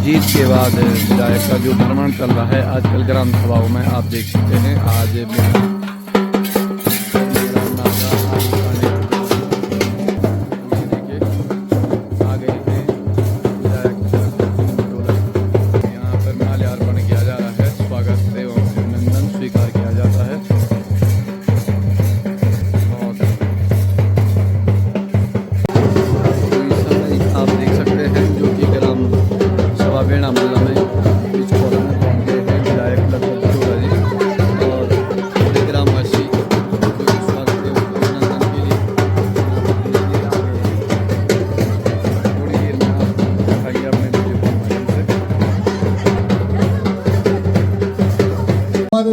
जीत के बाद विधायक का जो भ्रमण चल रहा है आजकल ग्राम सभाओं में, आप देख सकते हैं। आज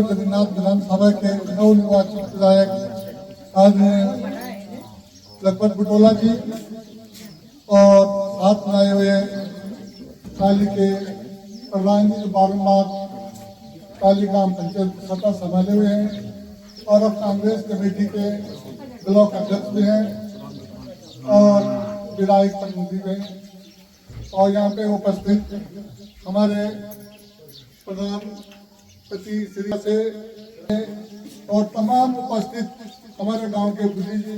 बद्रीनाथ विधानसभा के नवनिर्वाचित विधायक आदरणीय लखपत बुटोला जी और साथ में आए हुए काली के प्रधान जी जो बारम्बार काली ग्राम पंचायत सत्ता संभाले हुए हैं और अब कांग्रेस कमेटी के ब्लॉक अध्यक्ष भी हैं और विधायक प्रतिनिधि भी हैं और यहाँ पे उपस्थित हमारे प्रधानमंत्री श्री से और तमाम उपस्थित हमारे गांव के बुद्धि जी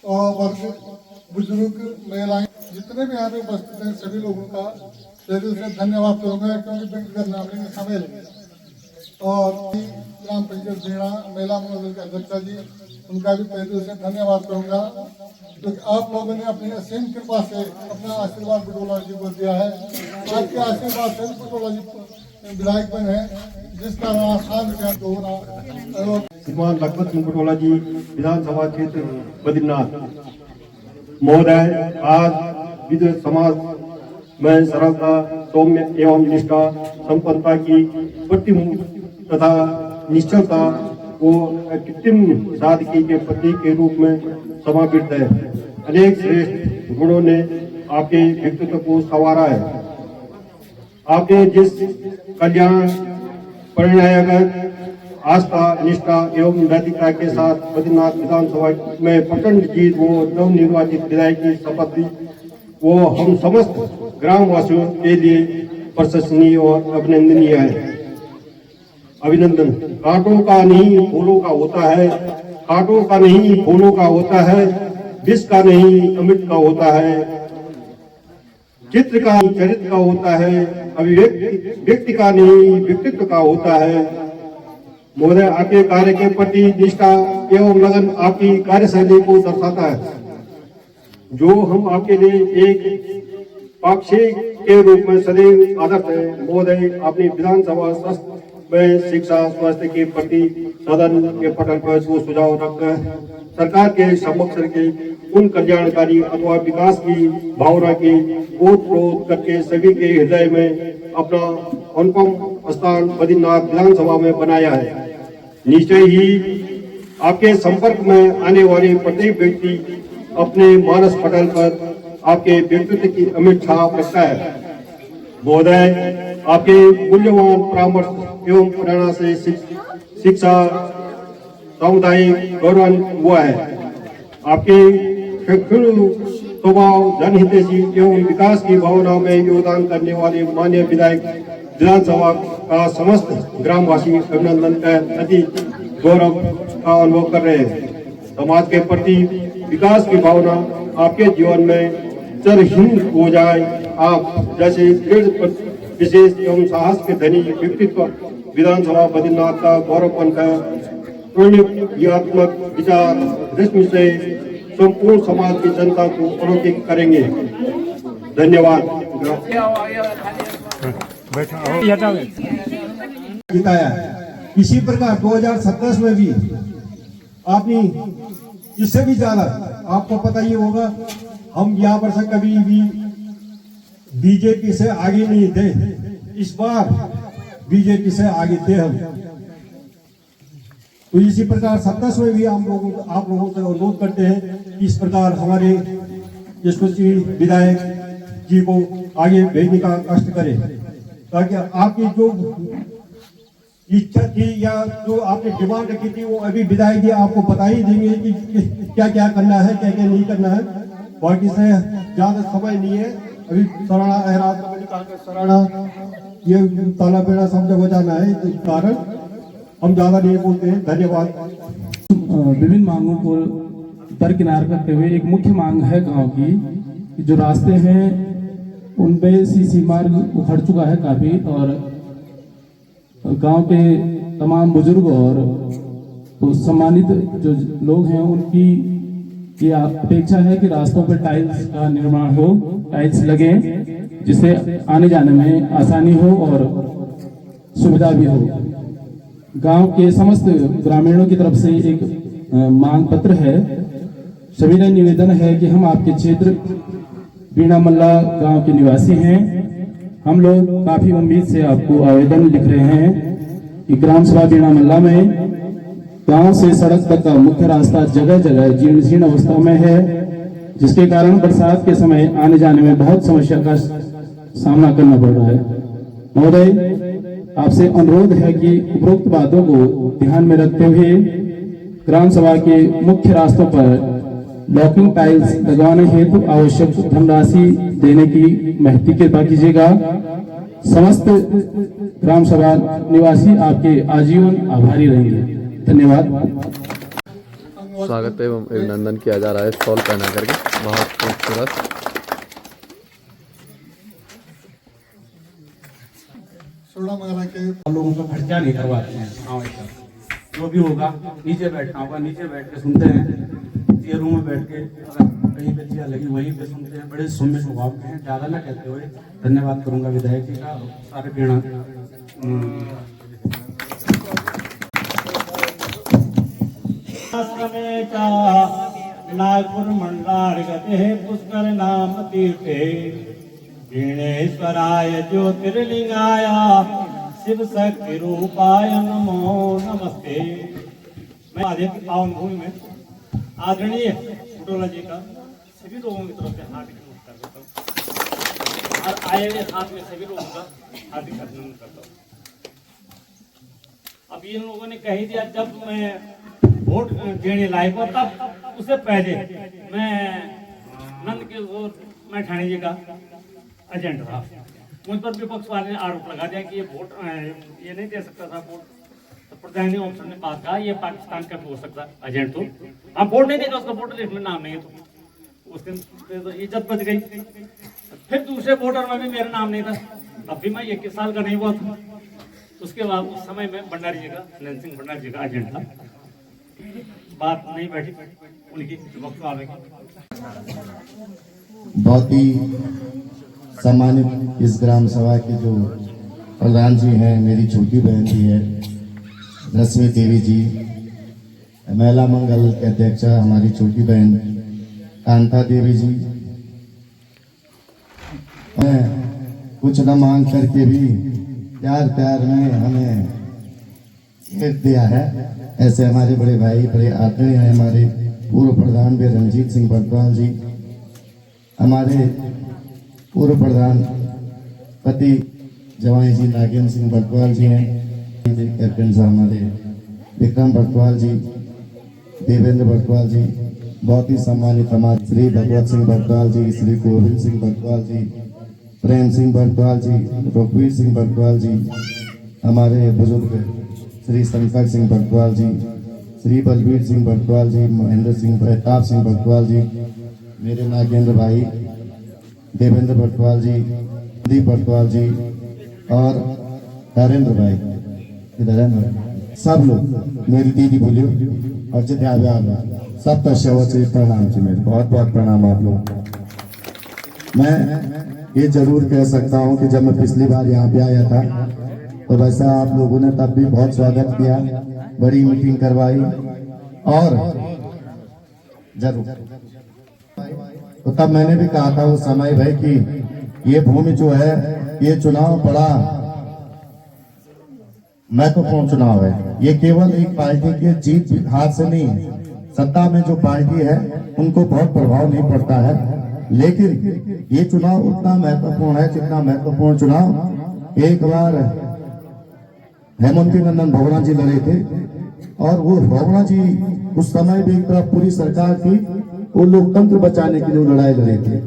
और वर्ग बुजुर्ग महिलाएं जितने भी यहाँ पे उपस्थित हैं सभी लोगों का दिल से धन्यवाद करूँगा क्योंकि व्यक्तिगत नाम में समय लगे और ग्राम पंचायत झीणा महिला मंडल के अध्यक्षा जी उनका भी दिल से धन्यवाद करूँगा क्योंकि आप लोगों ने अपनी असीम कृपा से अपना आशीर्वाद बुटोला जी को दिया है। आपके आशीर्वाद से बुटोला जी विधायक बने हैं जिसका आसान श्रीमान लखपत सिंह बुटोला जी विधानसभा क्षेत्र बद्रीनाथ महोदय, आज विद्य समाज में सरलता, सौम्य एवं निष्ठा, संपन्नता की प्रतिमूर्ति तथा निश्चलता को कृत्रिम सादगी के प्रतीक के रूप में समावित है। अनेक श्रेष्ठ गुणों ने आपके व्यक्तित्व को संवारा है। आपने जिस कल्याण परिणामगत आस्था, निष्ठा एवं नैतिकता के साथ बद्रीनाथ विधानसभा में प्रचंड जीत वो नवनिर्वाचित विधायक की शपथ ली, वो हम समस्त ग्रामवासियों के लिए प्रशंसनीय और अभिनंदनीय है। अभिनंदन। कांटों का नहीं फूलों का होता है, कांटों का नहीं फूलों का होता है, विष का नहीं अमृत का होता है, चित्र का चरित्र का होता है, अभिव्यक्ति व्यक्ति का नहीं व्यक्तित्व का होता है। महोदय, आपके कार्य के प्रति निष्ठा एवं लगन आपकी कार्यशैली को दर्शाता है, जो हम आपके लिए एक पाक्षी के रूप में सदैव आदर्श है। महोदय, आपने विधानसभा में शिक्षा स्वास्थ्य के प्रति सदन के पटल पर जो सुझाव रखकर सरकार के समक्ष के उन कल्याणकारी अथवा विकास की भावना की ओत-प्रोत करके सभी के हृदय में अपना अनुपम स्थान बद्रीनाथ विधानसभा में बनाया है। निश्चय ही आपके संपर्क में आने वाले प्रत्येक व्यक्ति अपने मानस पटल पर आपके व्यक्तित्व की अमिट छाप रखता है। महोदय, आपके मूल्यवान परामर्श एवं प्रेरणा से शिक्षा सामुदायिक गौरव हुआ है। आपके स्वभाव, जनहितैषी एवं विकास की भावना में योगदान करने वाले माननीय विधायक विधानसभा का समस्त ग्रामवासी अभिनंदन का अति गौरव का अनुभव कर रहे हैं। समाज के प्रति विकास की भावना आपके जीवन में चरहीन हो जाए। आप जैसे विशेष एवं साहस के धनी व्यक्तित्व विधानसभा बद्रीनाथ का गौरवपन का प्रणीयात्मक विचार दृष्टि से संपूर्ण समाज की जनता को अलौकिक करेंगे। धन्यवाद। इसी प्रकार 2027 में भी आपने इससे भी ज्यादा, आपको पता ही होगा, हम यहाँ पर से कभी भी बीजेपी से आगे नहीं थे, इस बार बीजेपी से आगे थे हम। तो इसी प्रकार 27 में भी आप लोगों से अनुरोध करते हैं कि इस प्रकार हमारे यशस्वी विधायक जी को आगे भेजने का कष्ट करें, ताकि आपकी जो इच्छा थी या जो आपने डिमांड की थी वो अभी विधायक जी आपको बता ही देंगे कि क्या क्या करना है, क्या क्या नहीं करना है। बाकी से ज्यादा समय नहीं है। अभी सराड़ा अहराज कमेटी का सराड़ा ये ताला बेड़ा सब जगह जाना है, इस कारण हम ज्यादा नहीं बोलते हैं। धन्यवाद। विभिन्न मांगों को दरकिनार करते हुए एक मुख्य मांग है गांव की कि जो रास्ते हैं उनपे सीसी मार्ग उखड़ चुका है काफी, और गांव के तमाम बुजुर्ग और तो सम्मानित जो लोग हैं उनकी ये अपेक्षा है कि रास्तों पर टाइल्स का निर्माण हो, टाइल्स लगे जिससे आने जाने में आसानी हो और सुविधा भी हो। गांव के समस्त ग्रामीणों की तरफ से एक मांग पत्र है। सभी का निवेदन है कि हम आपके क्षेत्र बीणा मल्ला गांव के निवासी हैं। हम लोग काफी उम्मीद से आपको आवेदन लिख रहे हैं कि ग्राम सभा बीणा मल्ला में गांव से सड़क तक का मुख्य रास्ता जगह जगह जीर्ण शीर्ण अवस्था में है, जिसके कारण बरसात के समय आने जाने में बहुत समस्या का सामना करना पड़ रहा है। महोदय, आपसे अनुरोध है कि उपरोक्त बातों को ध्यान में रखते हुए ग्राम सभा के मुख्य रास्तों पर लॉकिंग टाइल्स लगवाने हेतु आवश्यक धनराशि देने की महती कृपा कीजिएगा। समस्त ग्राम सभा निवासी आपके आजीवन आभारी रहेंगे। धन्यवाद। स्वागत एवं अभिनंदन किया जा रहा है शॉल पहना करके, बहुत खूबसूरत। सोना मारा के लोगों का खर्चा नहीं करवाते हैं। जो भी होगा नीचे बैठना होगा, नीचे बैठ के सुनते हैं, चेयरों में बैठ के अगर कहीं पे चेयर लगी वहीं पे सुनते हैं। बड़े सौम्य स्वभाव के हैं। ज्यादा न कहते हुए धन्यवाद करूंगा विधायक जी का और सारे बीणा नागपुर मंडलार गते पुष्कर नाम तीर्थे वीणेश्वराय ज्योतिर्लिंगाय शिव शक्ति रूपाय नमो नमस्ते। मैं आधे की पावन भूमि में आदरणीय बुटोला जी का सभी लोगों की तरफ से हार्दिक नमस्कार करता हूँ और आए हुए साथ में सभी लोगों का हार्दिक अभिनंदन करता हूँ। अब इन लोगों ने कह दिया जब मैं वोट देने लायक हो, तब उससे पहले मैं नंद किशोर मैठाणी जी का एजेंट था। मुझ पर विपक्ष वाले ने आरोप लगा दिया कि ये वोट ये नहीं दे सकता था वोट, तो प्रधानी ऑप्शन ने पास कहा ये पाकिस्तान का भी हो सकता एजेंट। तो हम वोट नहीं देगा, उसका वोटर लिस्ट में नाम नहीं है, तो उसके तो इज्जत बच गई। फिर दूसरे वोटर में भी मेरा नाम नहीं था, अब भी मैं 21 साल का नहीं हुआ था। उसके बाद उस समय में भंडारी जी का नंद सिंह भंडारी जी का एजेंट था। बात नहीं बैठी उनकी विपक्ष वाले की। बहुत ही सम्मानित इस ग्राम सभा के जो प्रधान जी हैं, मेरी छोटी बहन जी है रश्मि देवी जी, महिला मंगल के अध्यक्षा हमारी छोटी बहन कांता देवी जी। मैं कुछ न मांग करके भी प्यार प्यार में हमें भेज दिया है। ऐसे हमारे बड़े भाई बड़े आदरणीय हैं, हमारे पूर्व प्रधान भी रणजीत सिंह बटवाल जी, हमारे पूर्व प्रधान पति जवाई जी नागेंद्र सिंह बटवाल जी हैं, कैप्टन साहब हमारे विक्रम बटवाल जी, देवेंद्र बटवाल जी, बहुत ही सम्मानित हमारे श्री भगवत सिंह बटवाल जी, श्री गोविंद सिंह बटवाल जी, प्रेम सिंह बटवाल जी, रघुवीर सिंह बटवाल जी, हमारे बुजुर्ग श्री शंकर सिंह बटवाल जी, श्री बलवीर सिंह बटवाल जी, महेंद्र सिंह प्रताप सिंह बटवाल जी, मेरे नागेंद्र भाई देवेंद्र बटवाल जी, दीप बटवाल जी और नरेंद्र भाई, सब लोग, मेरी दीदी बोलियो और जितना सब तस्वत से प्रणाम जी, मेरे बहुत बहुत प्रणाम आप लोग। मैं ये जरूर कह सकता हूँ कि जब मैं पिछली बार यहाँ पे आया था तो वैसा आप लोगों ने तब भी बहुत स्वागत किया, बड़ी मीटिंग करवाई और जरूर तो तब मैंने भी कहा था उस समय भाई कि ये भूमि जो है ये चुनाव बड़ा महत्वपूर्ण चुनाव है। ये केवल एक पार्टी के जीत हाथ से नहीं, सत्ता में जो पार्टी है उनको बहुत प्रभाव नहीं पड़ता है, लेकिन ये चुनाव उतना महत्वपूर्ण है जितना महत्वपूर्ण चुनाव एक बार हेमंती नंदन भवना जी लड़े थे। और वो भवना जी उस समय भी एक तरफ पूरी सरकार थी, वो लोकतंत्र बचाने के लिए लड़ाई लड़े थे।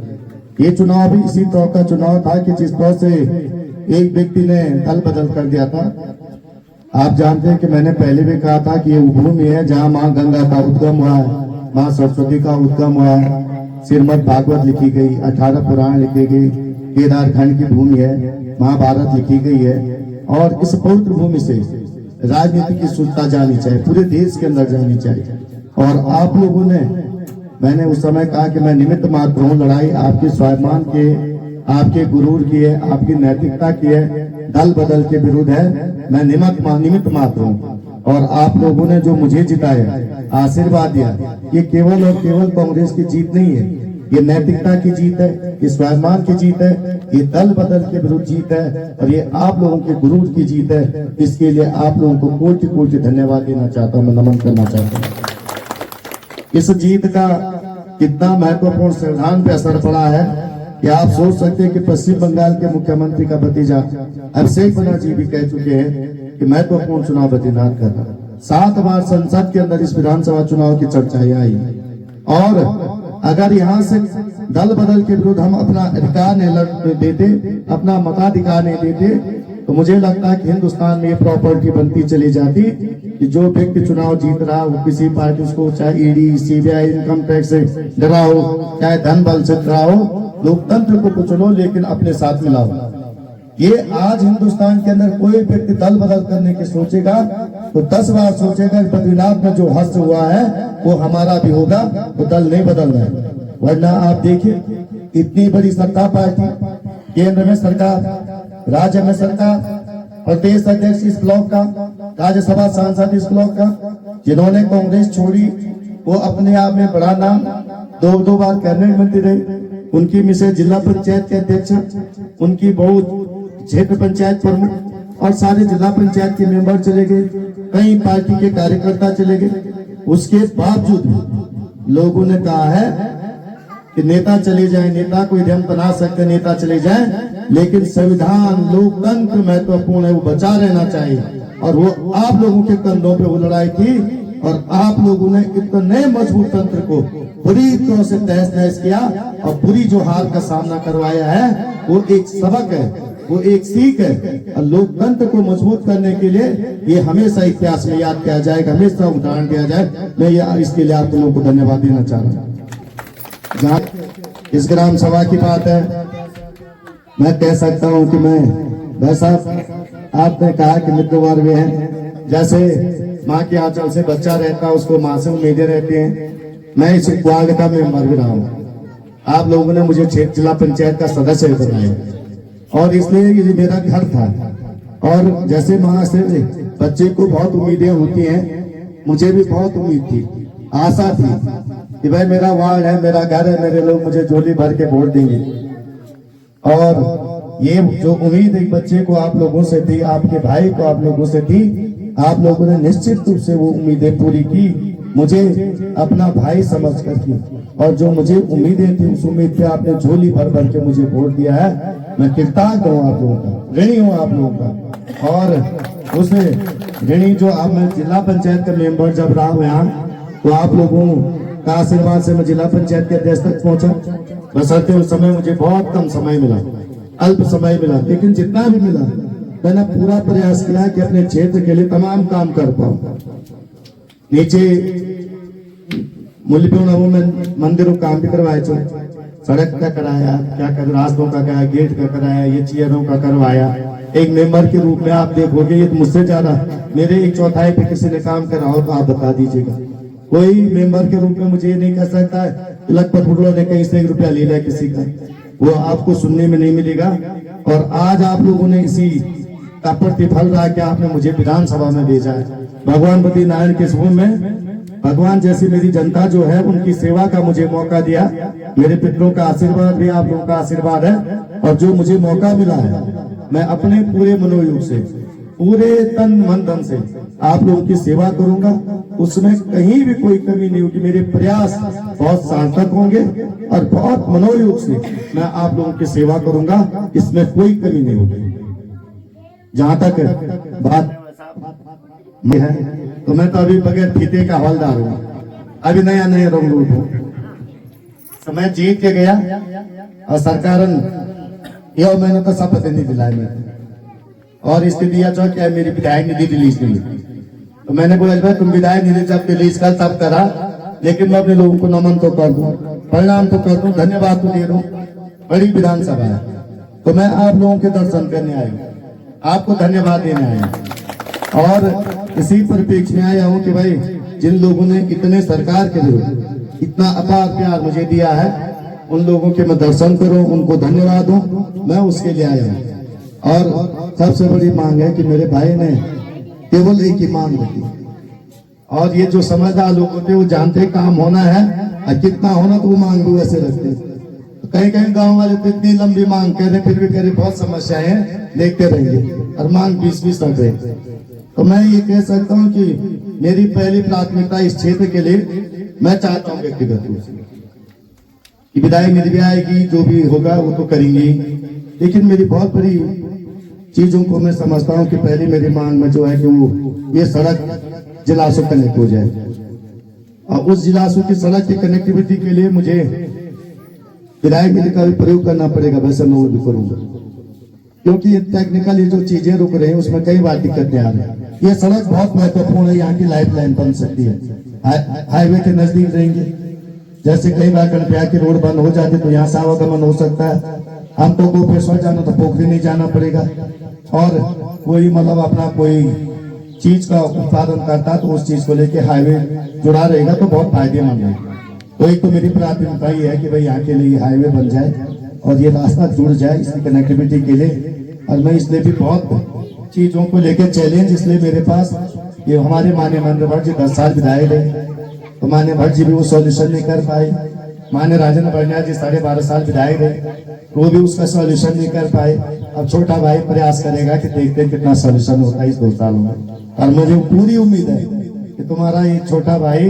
ये चुनाव भी इसी तरह का चुनाव था कि जिस तरह से एक व्यक्ति ने दल बदल कर दिया था। आप जानते हैं कि मैंने पहले भी कहा था कि ये वो भूमि है जहाँ माँ गंगा का उद्गम हुआ है, माँ सरस्वती का उद्गम हुआ है, श्रीमद् भागवत लिखी गई, 18 पुराण लिखी गई, केदारखंड की भूमि है, महाभारत लिखी गई है। और इस पवित्र भूमि से राजनीति की शुद्धता जानी चाहिए, पूरे देश के अंदर जानी चाहिए। और आप लोगों ने, मैंने उस समय कहा कि मैं निमित्त मात्र हूँ, लड़ाई आपके स्वाभिमान के, आपके गुरूर की है, आपकी नैतिकता की है, दल बदल के विरुद्ध है। मैं निमित्त मात्र हूँ। और आप लोगों ने जो मुझे जिताया, आशीर्वाद दिया, ये केवल और केवल कांग्रेस की जीत नहीं है, ये नैतिकता की जीत है, ये स्वाभिमान की जीत है, ये दल बदल के विरुद्ध जीत है, और ये आप लोगों के गुरूर की जीत है। इसके लिए आप लोगों को कोटि कोटि धन्यवाद देना चाहता हूँ, मैं नमन करना चाहता हूँ। इस जीत का कितना महत्वपूर्ण संविधान पे असर पड़ा है कि आप सोच सकते हैं कि पश्चिम बंगाल के मुख्यमंत्री का भतीजा अभिषेक बनर्जी भी कह चुके हैं कि महत्वपूर्ण चुनाव बद्रीनाथ करना। 7 बार संसद के अंदर इस विधानसभा चुनाव की चर्चाएं आई, और अगर यहाँ से दल बदल के विरुद्ध हम अपना अधिकार नहीं लड़ देते, अपना मताधिकार नहीं देते, तो मुझे लगता है कि हिंदुस्तान में ये प्रॉपर्टी बनती चली जाती कि जो व्यक्ति चुनाव जीत रहा हो, किसी पार्टी उसको चाहे ईडी, सीबीआई, इनकम टैक्स से डरा हो, चाहे धन बल से डरा हो, लोकतंत्र को चुनो लेकिन अपने साथ मिलाओ। ये आज हिंदुस्तान के अंदर कोई व्यक्ति दल बदल करने की सोचेगा तो 10 बार सोचेगा कि बद्रीनाथ में जो हस्त हुआ है वो हमारा भी होगा, वो दल नहीं बदलना है। वरना आप देखिए, इतनी बड़ी सत्ता पार्टी, केंद्र में सरकार, राज्य में सरकार, प्रदेश अध्यक्ष इस ब्लॉक का, राज्यसभा सांसद इस ब्लॉक का, जिन्होंने कांग्रेस छोड़ी वो अपने आप में बड़ा नाम, 2 बार कैबिनेट मंत्री रहे, उनकी मिसेज जिला पंचायत के अध्यक्ष, उनकी बहू क्षेत्र पंचायत प्रमुख, और सारे जिला पंचायत के मेंबर चले गए, कई पार्टी के कार्यकर्ता चले गए। उसके बावजूद लोगों ने कहा है कि नेता चले जाए, नेता को यदि हम बना सकते, नेता चले जाए, लेकिन संविधान, लोकतंत्र महत्वपूर्ण है, वो बचा रहना चाहिए। और वो आप लोगों के कंधों पे वो लड़ाई थी, और आप लोगों ने इतने मजबूत तंत्र को बुरी तरह से तहस नहस किया, और बुरी जो हार का सामना करवाया है वो एक सबक है, वो एक सीख है। और लोकतंत्र को मजबूत करने के लिए ये हमेशा इतिहास में याद किया जाएगा, हमेशा उदाहरण दिया जाए। मैं ये इसके लिए आप लोगों को धन्यवाद देना चाह रहा हूँ। जहाँ इस ग्राम सभा की बात है, मैं कह सकता हूँ कि मैं वैसा, आपने कहा कि मित्रवार वे हैं, जैसे माँ के आंचल से बच्चा रहता है, उसको माँ से उम्मीदें रहती हैं। मैं इस वार्ड का मेंबर भी रहा हूँ, आप लोगों ने मुझे क्षेत्र जिला पंचायत का सदस्य बनाया, और इसलिए ये मेरा घर था। और जैसे माँ से बच्चे को बहुत उम्मीदें होती हैं, मुझे भी बहुत उम्मीद थी, आशा थी कि भाई मेरा वार्ड है, मेरा घर है, मेरे लोग मुझे झोली भर के वोट देंगे। और ये जो उम्मीद एक बच्चे को आप लोगों से थी, आपके भाई को आप लोगों से थी, आप लोगों ने निश्चित रूप से वो उम्मीदें पूरी की, मुझे अपना भाई समझ कर की। और जो मुझे उम्मीदें थी, उस उम्मीद पे आपने झोली भर भर के मुझे वोट दिया है। मैं कृतज्ञ हूँ आप लोगों का, ऋणी हूँ आप लोगों का। और उस ऋणी जो अब मैं जिला पंचायत का मेंबर जब रहा हूँ यहाँ, तो आप लोगों का आशीर्वाद से मैं जिला पंचायत के अध्यक्ष तक पहुंचा। बशर्ते उस समय मुझे बहुत कम समय मिला, अल्प समय मिला, लेकिन जितना भी मिला मैंने पूरा प्रयास किया कि अपने क्षेत्र के लिए तमाम काम कर पाऊं। नीचे मूल्यपूर्ण में मंदिरों काम भी करवाए, सड़क का कराया, क्या कर रास्तों का कराया, गेट का कराया, ये चेयरों का करवाया। एक मेंबर के रूप में आप देखोगे ये तो मुझसे ज्यादा मेरे 1/4 पे किसी ने काम करा हो तो आप बता दीजिएगा। कोई मेंबर के रूप में मुझे ये नहीं कह सकता है लखपत फुटबॉल ने कहीं से 1 रुपया ले लिया किसी का, वो आपको सुनने में नहीं मिलेगा। और आज आप लोगों ने इसी का प्रतिफल रहा कि आपने मुझे विधानसभा में भेजा है। भगवान बद्रीनारायण के शुभ में भगवान जैसी मेरी जनता जो है उनकी सेवा का मुझे मौका दिया। मेरे पितरों का आशीर्वाद भी आप लोगों का आशीर्वाद है, और जो मुझे मौका मिला है मैं अपने पूरे मनोयोग से, पूरे तन मन धन से आप लोगों की सेवा करूंगा। उसमें कहीं भी कोई कमी नहीं होगी। मेरे प्रयास बहुत सार्थक होंगे और बहुत मनोयोग से मैं आप लोगों की सेवा करूंगा, इसमें कोई कमी नहीं होगी। जहां तक बात ये है तो मैं तो अभी बगैर फीते का हवलदार हूँ, अभी नया नया रंग रूप हूँ। तो मैं जीत के गया और सरकार यो मैंने तो शपथ नहीं दिलाई मैं और स्थिति दिया जो क्या मेरी विधायक निधि रिलीज नहीं हुई। तो मैंने बोला भाई तुम विधायक निधि जब रिलीज कर तब करा, लेकिन मैं अपने लोगों को नमन तो कर दूं, परिणाम तो कर दूं, धन्यवाद तो दे दूं। बड़ी विधानसभा है तो मैं आप लोगों के दर्शन करने आया हूँ, आपको धन्यवाद देने आया हूँ और इसी परिप्रेक्ष्य में आया हूँ कि भाई जिन लोगों ने इतने सरकार के विरुद्ध इतना अपार प्यार मुझे दिया है उन लोगों के मैं दर्शन करूं, उनको धन्यवाद दूं, मैं उसके लिए आया हूं। और सबसे बड़ी मांग है कि मेरे भाई ने केवल एक ही मांग रखी और ये जो समझदार लोग होते हैं वो जानते काम होना है और कितना होना तो वो मांग भी वैसे रखते। तो कहीं कहीं गांव वाले तो इतनी लंबी मांग कह रहे फिर भी कह रहे बहुत समस्याएं हैं, देखते रहेंगे और मांग 20-20 रख रहे। तो मैं ये कह सकता हूँ कि मेरी पहली प्राथमिकता इस क्षेत्र के लिए मैं चाहता हूँ व्यक्तिगत रूप से कि विधायक निधि भी आएगी, जो भी होगा वो तो करेंगे, लेकिन मेरी बहुत बड़ी चीजों को मैं समझता हूँ कि पहली मेरी मांग में जो है कि वो ये सड़क जिला से कनेक्ट हो जाए और उस जिला की सड़क की कनेक्टिविटी के लिए मुझे विधायक निधि का भी प्रयोग करना पड़ेगा, वैसे मैं वो भी करूंगा क्योंकि टेक्निकली जो चीजें रुक रही हैं उसमें कई बार दिक्कतें आ रही हैं। ये सड़क बहुत महत्वपूर्ण है, यहाँ की लाइफ लाइन बन सकती है, हाईवे के नजदीक रहेंगे। जैसे कई बार कनपिया की रोड बंद हो जाती तो यहाँ से आवागमन हो सकता है, हमको गोपेश्वर जाना तो पोखरी नहीं जाना पड़ेगा और कोई मतलब अपना कोई चीज का उत्पादन करता तो उस चीज को लेके हाईवे जुड़ा रहेगा तो बहुत फायदेमंद है। तो एक तो मेरी प्राथमिकता ये है कि भाई यहाँ के लिए हाईवे बन जाए और ये रास्ता जुड़ जाए इसकी कनेक्टिविटी के लिए। और मैं इसलिए भी बहुत चीजों को लेकर चैलेंज, इसलिए मेरे पास ये हमारे माननीय महेंद्र भट्ट जी 10 साल विधायक रहे तो माननीय भट्ट जी भी वो सॉल्यूशन नहीं कर पाए, माननीय राजेंद्र बर्निया जी 12.5 साल विधायक रहे वो भी उसका सॉल्यूशन नहीं कर पाए। अब छोटा भाई प्रयास करेगा कि देखते हैं कितना सॉल्यूशन होता है इस 2 सालों में और मुझे पूरी उम्मीद है कि तुम्हारा ये छोटा भाई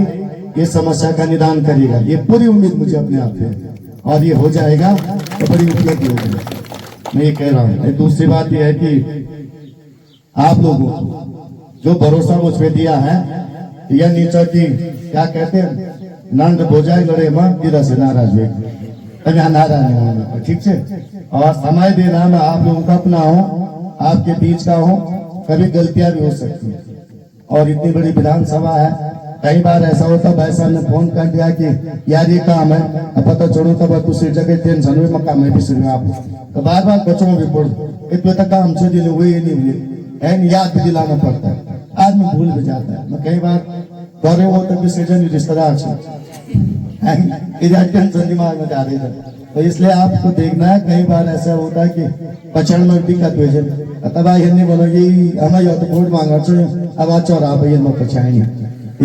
ये समस्या का निदान करेगा, ये पूरी उम्मीद मुझे अपने आप पे और ये हो जाएगा तो बड़ी उपलब्धि होगी, मैं ये कह रहा हूँ। दूसरी बात यह है कि आप लोगों जो भरोसा मुझ पे दिया है यह नीचा की क्या कहते हैं नंद बोझाई लड़े मां दिला से नाराज हुए नाराज नहीं होंगे, ठीक है। और समय देना मैं आप लोगों का अपना हूँ, आपके बीच का हूँ, कभी गलतियां भी हो सकती है और इतनी बड़ी विधानसभा है, कई बार ऐसा होता भाई साहब ने फोन कर दिया कि यार ये काम है, अब पता छोड़ो तब दूसरी जगह टेंशन हुई मक्का में भी सुनिए आप तो बार बार बच्चों भी पढ़ इतने तक काम से दिले हुए ही नहीं हुए है, याद भी दिलाना पड़ता है, आदमी भूल भी जाता है। मैं कई बार दौरे हो तो किसी रिश्तेदार टेंशन दिमाग में जा रही है तो इसलिए आपको देखना है। कई बार ऐसा होता है कि पचड़ में दिक्कत हुई है तब आई नहीं बोलो ये हमें तो वोट मांगा अब आ चौरा भैया मैं पछाएंगे,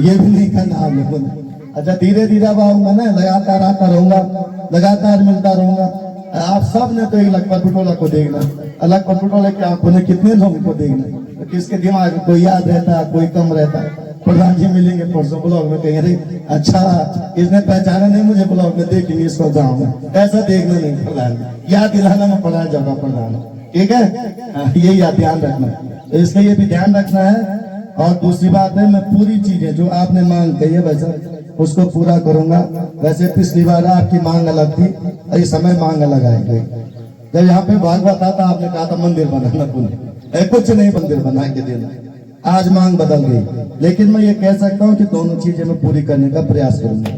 ये भी नहीं करना आप लोगों ने। अच्छा धीरे धीरे अब आऊंगा ना, लगातार आता रहूंगा, लगातार मिलता रहूंगा। आप सब ने तो एक लखपत पटोला को देखना, अलग पटोला के आपको ने कितने लोगों को देखना, तो किसके दिमाग में कोई याद रहता है कोई कम रहता है। प्रधान जी मिलेंगे परसों ब्लॉग में कहीं अरे अच्छा इसने पहचाना नहीं मुझे ब्लॉग में देखेंगे इसको गाँव में, ऐसा देखना नहीं प्रधान, याद दिलाना में प्रधान जगह प्रधान, ठीक है, ये याद ध्यान रखना। तो इसका ये भी ध्यान रखना है। और दूसरी बात है मैं पूरी चीजें जो आपने मांग कही है वैसे उसको पूरा करूंगा। वैसे पिछली बार आपकी मांग अलग थी और इस समय मांग अलग आई गई। जब यहाँ पे भागवत आता आपने कहा था मंदिर बनाना, कुछ नहीं मंदिर बना के देना, आज मांग बदल गई। लेकिन मैं ये कह सकता हूँ कि दोनों चीजें मैं पूरी करने का प्रयास करूंगा।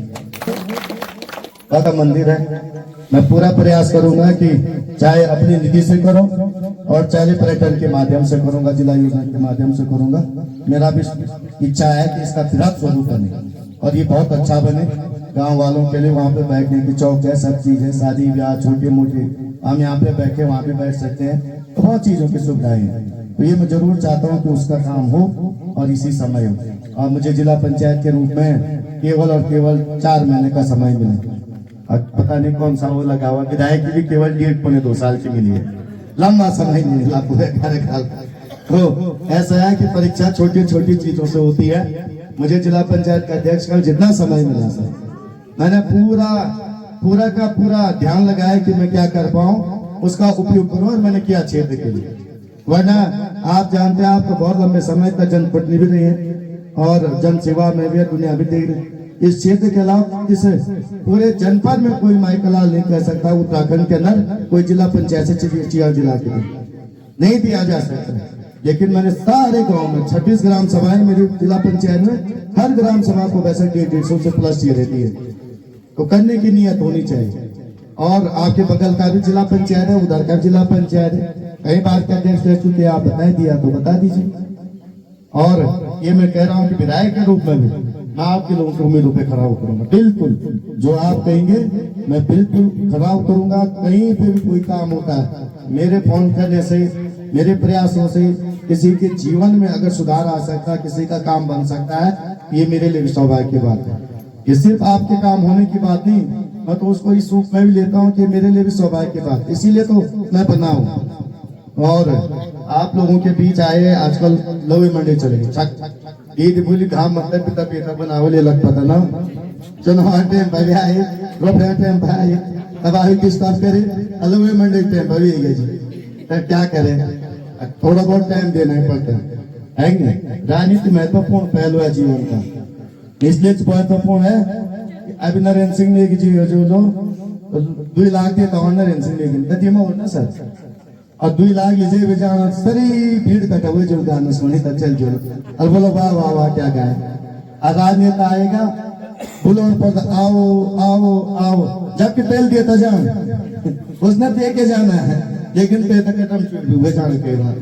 का मंदिर है मैं पूरा प्रयास करूंगा कि चाहे अपनी निधि से करूं और चाहे पर्यटन के माध्यम से करूंगा, जिला योजना के माध्यम से करूंगा। मेरा भी इच्छा है कि इसका वृहद स्वरूप बने और ये बहुत अच्छा बने गांव वालों के लिए। वहाँ पे बैठने की चौक है, सब चीज है, शादी ब्याह छोटे मोटे हम यहाँ पे बैठे वहाँ पे बैठ सकते हैं, तो बहुत चीजों की सुविधाएं हैं। तो ये मैं जरूर चाहता हूँ कि उसका काम हो और इसी समय हो। और मुझे जिला पंचायत के रूप में केवल और केवल 4 महीने का समय मिले। पता नहीं कौन सा वो लगा हुआ, विधायक की भी केवल 1.5-2 साल की मिली है, लंबा समय नहीं मिला पूरे कार्यकाल। तो ऐसा है कि परीक्षा छोटी छोटी चीजों से होती है। मुझे जिला पंचायत का अध्यक्ष का जितना समय मिला सर मैंने पूरा का पूरा ध्यान लगाया कि मैं क्या कर पाऊँ, उसका उपयोग करूँ और मैंने किया क्षेत्र के लिए। वरना आप जानते हैं आप तो बहुत लंबे समय तक जनप्रतिनिधि भी रहे हैं और जन सेवा में भी दुनिया भी देख रहे। इस क्षेत्र के अलावा इस पूरे जनपद में कोई माइकलाल नहीं कह सकता उत्तराखंड के अंदर कोई जिला पंचायत से चिड़िया जिला के नहीं दिया जा सकता। लेकिन मैंने सारे गांव में 26 ग्राम सभाएं मेरी जिला पंचायत में, हर ग्राम सभा को वैसे 150 से प्लस ये रहती है, तो करने की नियत होनी चाहिए। और आपके बगल का भी जिला पंचायत है, उधर का जिला पंचायत है, कई बार के अध्यक्ष रह चुके, आप बता दिया तो बता दीजिए। और ये मैं कह रहा हूँ कि विधायक के रूप में भी मैं आपके लोगों के उम्मीदों पे खड़ा उतरूंगा, बिल्कुल जो आप कहेंगे मैं बिल्कुल खड़ा उतरूंगा। कहीं पे भी कोई काम होता है, मेरे फोन करने से, मेरे प्रयासों से किसी के जीवन में अगर सुधार आ सकता है, किसी का काम बन सकता है, ये मेरे लिए सौभाग्य की बात है। ये सिर्फ आपके काम होने की बात नहीं, मैं तो उसको इस रूप में भी लेता हूँ कि मेरे लिए भी सौभाग्य की बात, इसीलिए तो मैं बना हूँ। और आप लोगों के बीच आए, आजकल लोहे मंडे चले ईद बोली घाम मतलब पिता पिता बनावले लग पता ना चुनाव टाइम पर आए, रोपड़ा टाइम पर आए, तब आए किस बात करे, लोहे मंडे टाइम पर भी गए जी, तो क्या करें, थोड़ा बहुत टाइम देना ही पड़ता है नहीं? राजनीति महत्वपूर्ण पहलू है जीवन का, इसलिए महत्वपूर्ण है। अभी नरेंद्र सिंह ने जी जो 2 लाख देता हूँ, नरेंद्र सिंह लेकिन होना सर, और 2 लाख लीजिए बेचारा सारी भीड़ कटा हुए जो गाना सुनी तब चल जो, और बोलो वाह वाह वाह क्या गाए। और राजनेता आएगा बोलो पर आओ आओ आओ, जबकि तेल देता जाओ उसने दे के जाना है, लेकिन पेट कटम हुए जाने के बाद।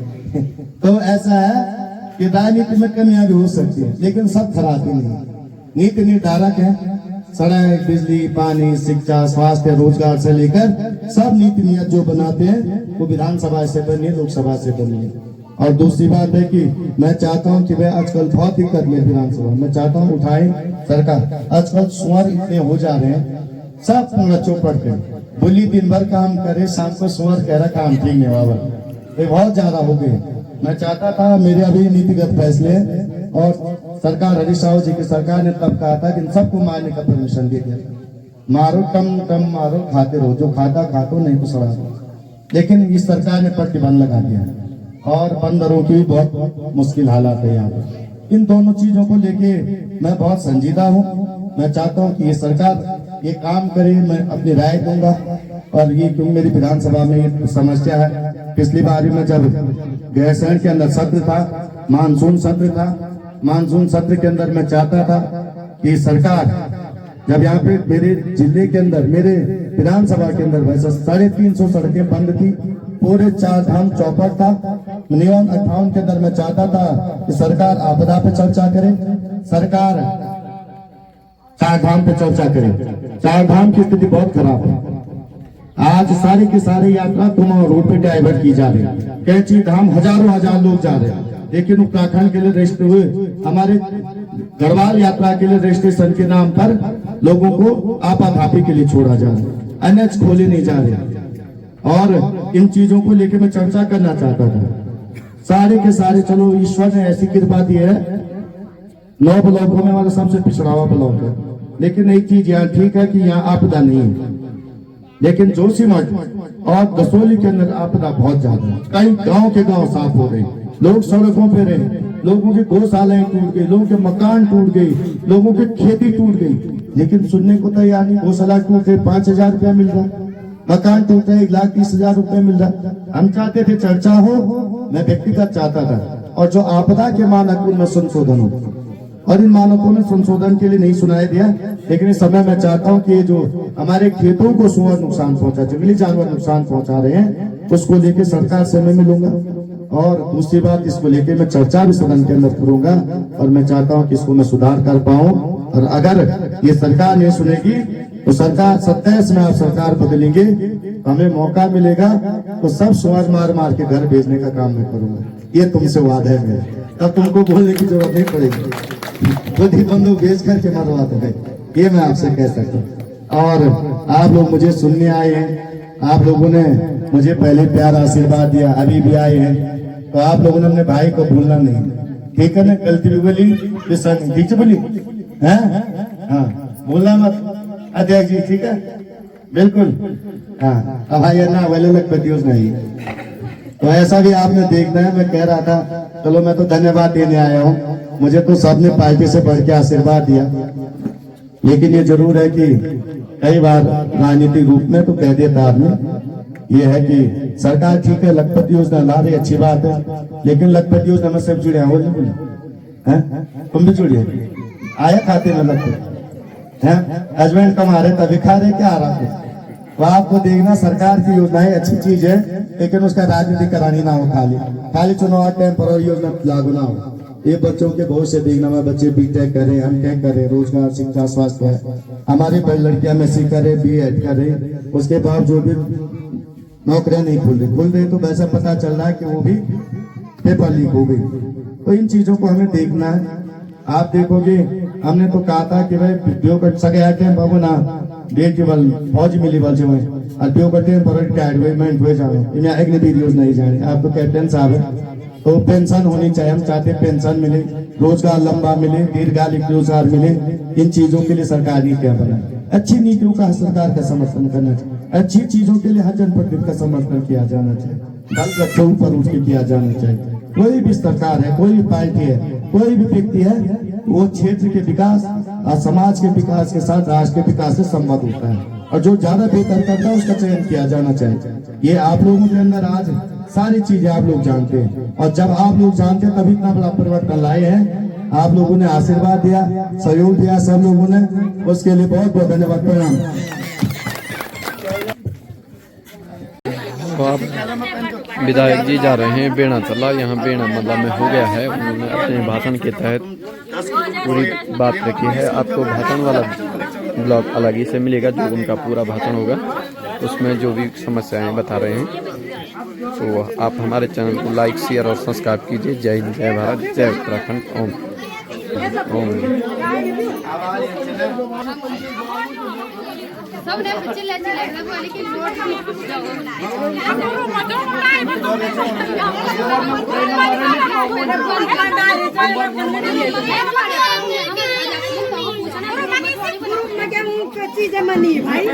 तो ऐसा है कि राजनीति में कमियां भी हो सकती है, लेकिन सब खराबी नहीं। नीति निर्धारक है, सड़क, बिजली, पानी, शिक्षा, स्वास्थ्य, रोजगार से लेकर सब नीति नियत जो बनाते हैं वो विधानसभा से बनी है, लोकसभा से बनी है। और दूसरी बात है कि मैं चाहता हूं कि भाई आजकल बहुत दिक्कत में विधानसभा, मैं चाहता हूं उठाए सरकार। आजकल सुअर इतने हो जा रहे हैं, सब पूरा चौपट पे बोली दिन भर काम करे, शाम को सुअर कह रहा काम ठीक नहीं हुआ, ये बहुत ज्यादा हो गए। मैं चाहता था, मेरे अभी नीतिगत फैसले और सरकार हरीश राव जी की सरकार ने तब कहा था कि इन सबको मारने का परमिशन दे दिया, मारो कम कम मारो, खाते रहो, जो खाता खातो नहीं तो सड़ा दो। लेकिन इस सरकार ने प्रतिबंध लगा दिया और बंदरों की भी बहुत मुश्किल हालात है यहाँ पर। इन दोनों चीजों को लेके मैं बहुत संजीदा हूँ। मैं चाहता हूँ कि ये सरकार ये काम करे, मैं अपनी राय दूंगा। और ये क्योंकि मेरी विधानसभा में ये समस्या है, पिछली बार में जब गैरसैंण के अंदर सत्र था, मानसून सत्र था, मानसून सत्र के अंदर मैं चाहता था कि सरकार जब यहाँ पे मेरे जिले के अंदर, मेरे विधानसभा के अंदर वैसे 350 सड़कें बंद थी, पूरे 4 धाम चौपट था, नियम 58 के अंदर मैं चाहता था कि सरकार आपदा पे चर्चा करे, सरकार 4 धाम पे चर्चा करे। 4 धाम की स्थिति बहुत खराब है। आज सारी की सारी यात्रा कुमाऊं रोड पे डाइवर्ट की जा रही है, कैंची धाम हजार लोग जा रहे हैं, लेकिन उत्तराखंड के लिए रजिस्टर हुए, हमारे गढ़वाल यात्रा के लिए रजिस्ट्रेशन के नाम पर लोगों को आपाधापी के लिए छोड़ा जा रहा है, एनएच खोले नहीं जा रहे। और इन चीजों को लेकर मैं चर्चा करना चाहता था। सारे के सारे, चलो ईश्वर ने ऐसी कृपा दी है, 9 ब्लॉकों में हमारा सबसे पिछड़ा हुआ ब्लॉक है, लेकिन एक चीज यहाँ ठीक है कि यहाँ आपदा नहीं है, लेकिन जोशीमठ और दसोली के अंदर आपदा बहुत ज्यादा है। कई गांव के गांव साफ हो रहे, लोग सड़कों पे रहे, लोगों की गौशालाएं टूट गई, लोगों के मकान टूट गई, लोगों की खेती टूट गई, लेकिन सुनने को तैयार नहीं। गौशाला टूट गई 5000 रुपया मिल रहा, मकान टूट गए 1,30,000 रुपया मिल रहा। हम चाहते थे चर्चा हो, मैं व्यक्तिगत चाहता था, और जो आपदा के मानक उनमें संशोधन हो, और इन मानकों ने संशोधन के लिए नहीं सुनाई दिया। लेकिन इस समय मैं चाहता हूं कि जो हमारे खेतों को सुअर नुकसान पहुंचा, जंगली जानवर नुकसान पहुंचा रहे हैं, उसको लेके सरकार से मैं मिलूंगा। और दूसरी बात, इसको लेके मैं चर्चा भी सदन के अंदर करूंगा, और मैं चाहता हूं कि इसको मैं सुधार कर पाऊं। और अगर ये सरकार नहीं सुनेगी तो सरकार 27 में आप सरकार बदलेंगे, हमें मौका मिलेगा तो सब सुअर मार मार के घर भेजने का काम मैं करूंगा। ये तुमसे वादा है मेरा, तब तुमको बोलने की जरूरत नहीं पड़ेगी, खुद ही बंदूक बेच करके मरवा देंगे, ये मैं आपसे कह सकता हूँ। और आप लोग मुझे सुनने आए हैं, आप लोगों ने मुझे पहले प्यार आशीर्वाद दिया, अभी भी आए हैं, तो आप लोगों ने अपने भाई को भूलना नहीं, ठीक है ना? गलती भी बोली, ठीक से बोली है, हाँ भूलना मत अध्यक्ष जी, ठीक है? बिल्कुल, हाँ। अब भाई ना वाले लगभग नहीं, तो ऐसा भी आपने देखना है। मैं कह रहा था, चलो मैं तो धन्यवाद देने आया हूँ, मुझे तो सबने पार्टी से बढ़ के आशीर्वाद दिया। लेकिन ये जरूर है कि कई बार राजनीतिक रूप में तो कह देता आदमी ये है कि सरकार ठीक है लखपति योजना ला रही अच्छी बात है, लेकिन लखपति योजना में सब जुड़े हो तुम भी जुड़े आया खाते में लखपति हैं हस्बैंड कमा रहे तभी खा रहे क्या आ रहा थे। तो आपको देखना सरकार की योजनाएं अच्छी चीज है, लेकिन उसका राजनीति करानी ना हो, खाली चुनाव टाइम पर योजना लागू ना हो। ये बच्चों के भविष्य देखना में बच्चे बीटेक करें, एमटेक करें, रोजगार शिक्षा स्वास्थ्य है, हमारी बड़ी लड़कियां एमएससी करे, बीएड करे, उसके बावजूद भी नौकरियां नहीं खुल रही तो वैसा पता चल रहा है कि वो भी पेपर लीक हो गई। तो इन चीजों को हमें देखना है। आप देखोगे हमने तो कहा था कि भाई सगे बाबू ना डेढ़ के बल फौज मिली बल से अड्डियों का टेम पर रिटायरमेंट हुए जाने अग्निवीर योजना ही जाने। आप तो कैप्टन साहब है तो पेंशन होनी चाहिए, हम चाहते पेंशन मिले, रोजगार लंबा मिले, दीर्घकालिक रोजगार मिले। इन चीजों के लिए सरकार नीतियां बनाए, अच्छी नीतियों का सरकार का समर्थन करना चाहिए, अच्छी चीजों के लिए हर जनप्रतिनिधि का समर्थन किया जाना चाहिए, दल बच्चों ऊपर उठ के किया जाना चाहिए। कोई भी सरकार है, कोई भी पार्टी है, कोई भी व्यक्ति है, वो क्षेत्र के विकास और समाज के विकास के साथ राष्ट्र के विकास से संबद्ध होता है, और जो ज्यादा बेहतर करता है उसका चयन किया जाना चाहिए। ये आप लोगों के अंदर आज सारी चीजें आप लोग जानते हैं, और जब आप लोग जानते हैं तभी इतना बड़ा परिवर्तन लाए हैं। आप लोगों ने आशीर्वाद दिया, सहयोग दिया सब लोगों ने, उसके लिए बहुत बहुत धन्यवाद, प्रणाम। तो आप विधायक जी जा रहे हैं बेड़ा तला, यहाँ बेड़ा मतलब में हो गया है। उन्होंने अपने भाषण के तहत पूरी बात रखी है। आपको भाषण वाला ब्लॉग अलग ही से मिलेगा, जो उनका पूरा भाषण होगा उसमें जो भी समस्याएं बता रहे हैं। तो आप हमारे चैनल को लाइक शेयर और सब्सक्राइब कीजिए। जय हिंद, जय भारत, जय उत्तराखंड। ओम ओम। सबने चिल्ला चिल्ला के बोले कि वोट चीजें मनी भाई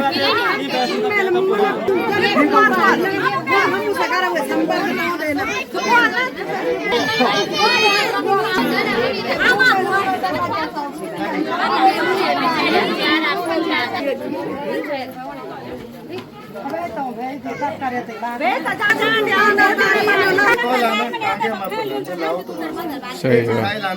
सही है।